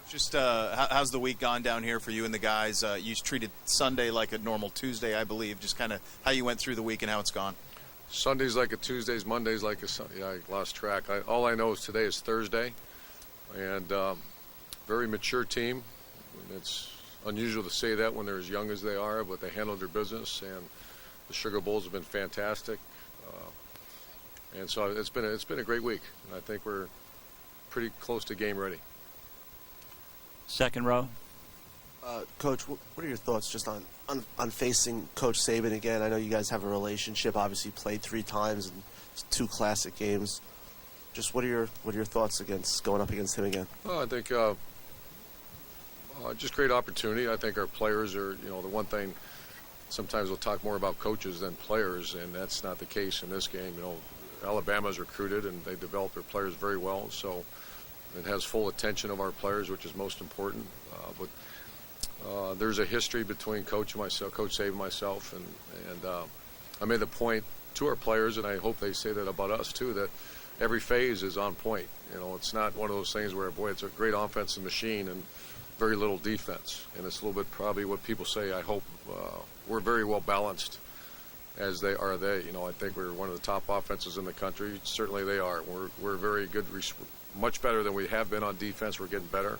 Just how's the week gone down here for you and the guys? You treated Sunday like a normal Tuesday, I believe. Just kind of how you went through the week and how it's gone. Sunday's like a Tuesday's, Monday's like a Sunday. Yeah, I lost track. All I know is today is Thursday, and very mature team. It's unusual to say that when they're as young as they are, but they handled their business, and the Sugar Bowls have been fantastic. And so it's been a great week, and I think we're pretty close to game ready. Second row. Coach, what are your thoughts just on facing Coach Saban again? I know you guys have a relationship. Obviously, played 3 times in 2 classic games. Just what are your thoughts against going up against him again? Well, I think just great opportunity. I think our players are, the one thing. Sometimes we'll talk more about coaches than players, and that's not the case in this game. Alabama's recruited and they develop their players very well, so it has full attention of our players, which is most important. But there's a history between Coach Saban and myself, and I made the point to our players, and I hope they say that about us too, that every phase is on point. It's not one of those things where, boy, it's a great offensive machine and very little defense, and it's a little bit probably what people say. I hope we're very well balanced as they are. I think we're one of the top offenses in the country. Certainly they are. We're very good, much better than we have been on defense. We're getting better,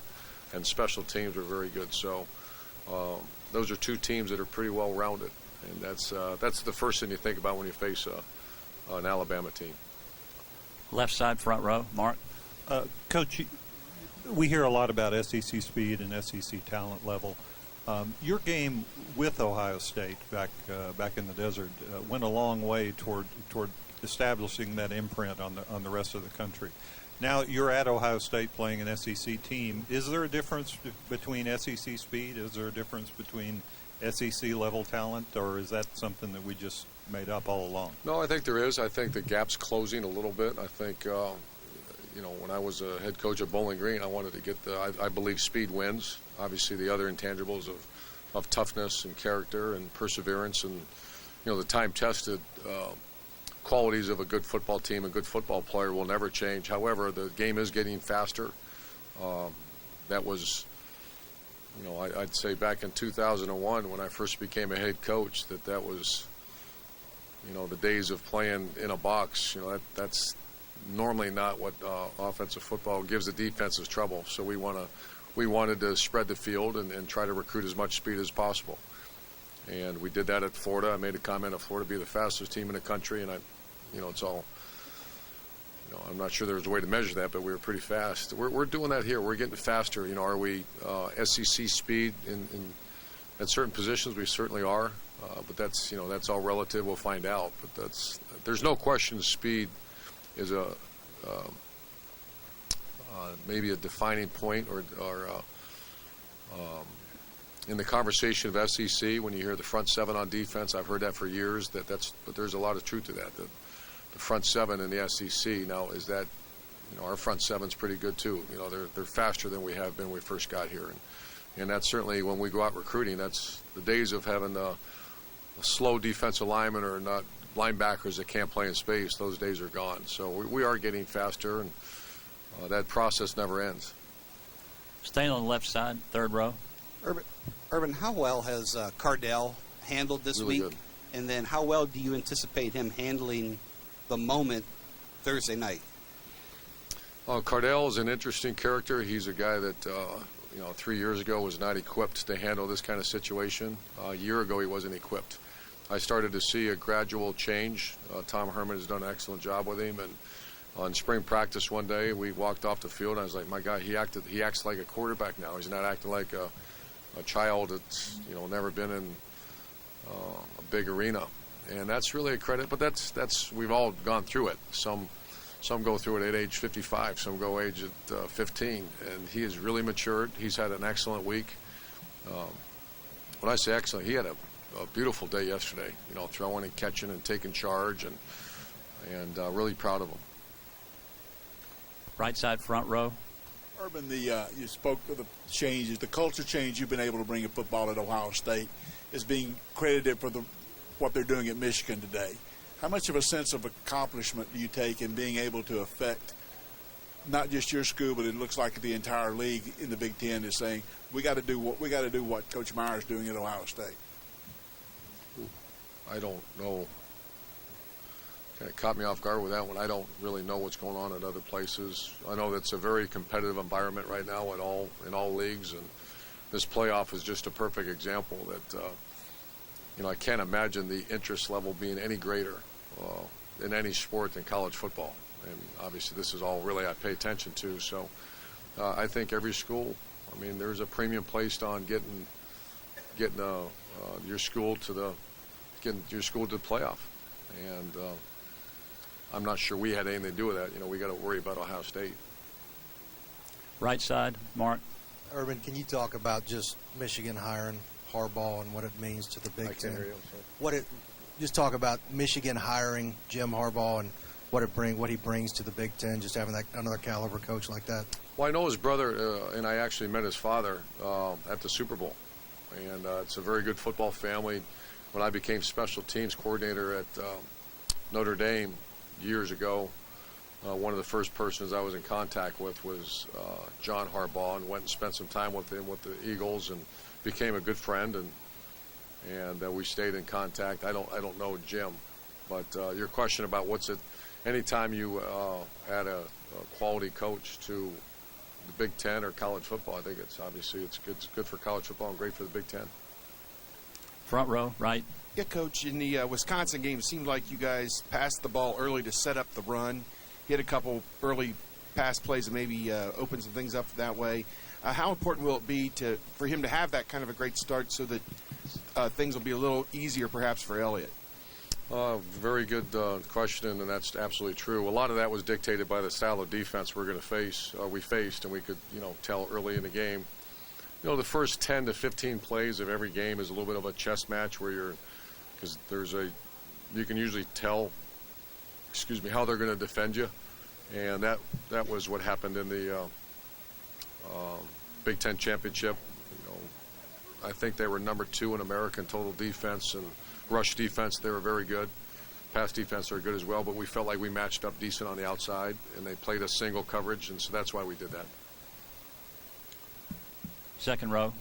and special teams are very good. So those are 2 teams that are pretty well rounded, and that's the first thing you think about when you face an Alabama team. Left side, front row. Mark. Coach, we hear a lot about SEC speed and SEC talent level. Your game with Ohio State back in the desert went a long way toward establishing that imprint on the rest of the country. Now you're at Ohio State playing an SEC team. Is there a difference between SEC speed? Is there a difference between SEC level talent, or is that something that we just made up all along? No, I think there is. I think the gap's closing a little bit. I think when I was a head coach at Bowling Green, I wanted to get I believe speed wins. Obviously, the other intangibles of toughness and character and perseverance and, the time-tested qualities of a good football team, a good football player will never change. However, the game is getting faster. That was, I'd say back in 2001 when I first became a head coach, that was, the days of playing in a box. That's normally not what offensive football gives the defenses trouble. So we wanted to spread the field and try to recruit as much speed as possible. And we did that at Florida. I made a comment of Florida be the fastest team in the country, and it's all, I'm not sure there's a way to measure that, but we were pretty fast. We're doing that here. We're getting faster. Are we SEC speed in at certain positions? We certainly are, but that's all relative. We'll find out. But there's no question speed is maybe a defining point or in the conversation of SEC, when you hear the front 7 on defense, I've heard that for years. But there's a lot of truth to that. The front 7 in the SEC now is that our front 7's pretty good too. They're faster than we have been when we first got here, and that's certainly when we go out recruiting. That's the days of having a slow defensive lineman or not linebackers that can't play in space. Those days are gone. So we are getting faster, and that process never ends. Staying on the left side, third row. Urban, how well has Cardell handled this Really week? Good. And then how well do you anticipate him handling the moment Thursday night? Cardell is an interesting character. He's a guy that, 3 years ago was not equipped to handle this kind of situation. A year ago, he wasn't equipped. I started to see a gradual change. Tom Herman has done an excellent job with him. And on spring practice one day, we walked off the field, and I was like, my God, he acts like a quarterback now. He's not acting like a child that's, never been in a big arena. And that's really a credit. But that's we've all gone through it. Some go through it at age 55. Some go age at 15. And he has really matured. He's had an excellent week. When I say excellent, he had a beautiful day yesterday, throwing and catching and taking charge, and really proud of him. Right side, front row. Urban, you spoke of the changes, the culture change you've been able to bring in football at Ohio State is being credited for what they're doing at Michigan today. How much of a sense of accomplishment do you take in being able to affect not just your school, but it looks like the entire league in the Big Ten is saying we got to do what Coach Meyer is doing at Ohio State? I don't know. Kind of caught me off guard with that one. I don't really know what's going on at other places. I know that's a very competitive environment right now in all leagues, and this playoff is just a perfect example that I can't imagine the interest level being any greater in any sport than college football. And obviously this is all really I pay attention to. So I think every school, there's a premium placed on getting your school to the playoff. And I'm not sure we had anything to do with that. We got to worry about Ohio State. Right side, Mark. Urban, can you talk about just Michigan hiring Harbaugh and what it means to the Big I can't Ten? hear you, I'm sorry. Just talk about Michigan hiring Jim Harbaugh and what he brings to the Big Ten, just having another caliber coach like that. Well, I know his brother, and I actually met his father at the Super Bowl. And it's a very good football family. When I became special teams coordinator at Notre Dame years ago, one of the first persons I was in contact with was John Harbaugh, and went and spent some time with him with the Eagles and became a good friend, and we stayed in contact. I don't know Jim, but your question about what's it, anytime you add a quality coach to the Big Ten or college football, I think it's good for college football and great for the Big Ten. Front row, right. Yeah, Coach, in the Wisconsin game, it seemed like you guys passed the ball early to set up the run, hit a couple early pass plays and maybe open some things up that way. How important will it be for him to have that kind of a great start so that things will be a little easier perhaps for Elliott? Very good question, and that's absolutely true. A lot of that was dictated by the style of defense we faced, and we could, tell early in the game. The first 10 to 15 plays of every game is a little bit of a chess match because you can usually tell, how they're going to defend you, and that was what happened in the Big Ten championship. I think they were number 2 in American total defense and rush defense. They were very good. Pass defense are good as well, but we felt like we matched up decent on the outside, and they played a single coverage, and so that's why we did that. Second row.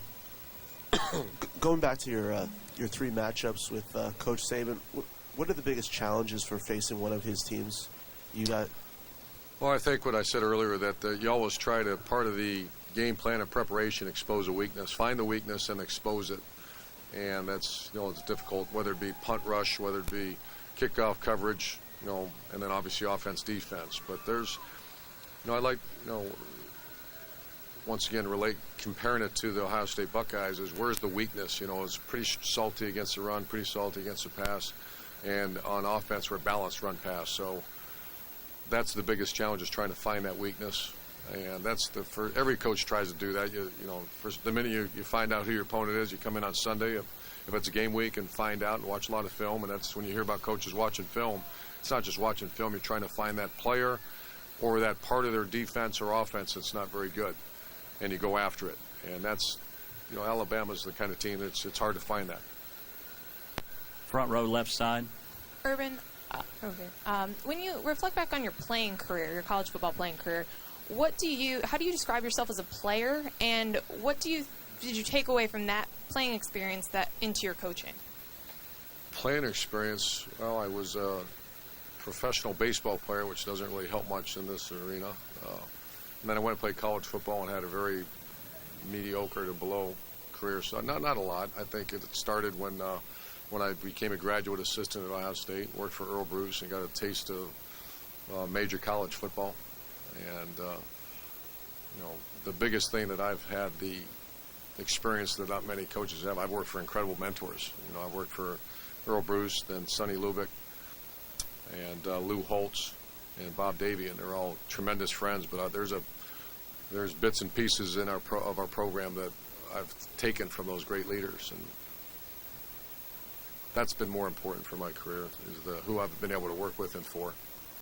Going back to your 3 matchups with Coach Saban, what are the biggest challenges for facing one of his teams? You got. Well, I think what I said earlier, that you always try to, part of the game plan and preparation, expose a weakness, find the weakness and expose it. And that's, it's difficult, whether it be punt rush, whether it be kickoff coverage, and then obviously offense, defense. But there's, I like, once again, comparing it to the Ohio State Buckeyes is where's the weakness? It's pretty salty against the run, pretty salty against the pass. And on offense, we're balanced run pass. So that's the biggest challenge, is trying to find that weakness. And that's every coach tries to do that. First, the minute you find out who your opponent is, you come in on Sunday, if it's a game week, and find out and watch a lot of film. And that's when you hear about coaches watching film. It's not just watching film. You're trying to find that player or that part of their defense or offense that's not very good, and you go after it. And that's, Alabama's the kind of team that's it's hard to find that. Front row, left side. Urban, when you reflect back on your playing career, your college football playing career, how do you describe yourself as a player, and what did you take away from that playing experience into your coaching? Playing experience, well, I was a professional baseball player, which doesn't really help much in this arena. And then I went and played college football and had a very mediocre to below career. So not a lot. I think it started when I became a graduate assistant at Ohio State, worked for Earl Bruce, and got a taste of major college football. And the biggest thing that I've had the experience that not many coaches have, I've worked for incredible mentors. I've worked for Earl Bruce, then Sonny Lubick, and Lou Holtz, and Bob Davey, and they're all tremendous friends. But there's bits and pieces in our program that I've taken from those great leaders, and that's been more important for my career, is who I've been able to work with and for.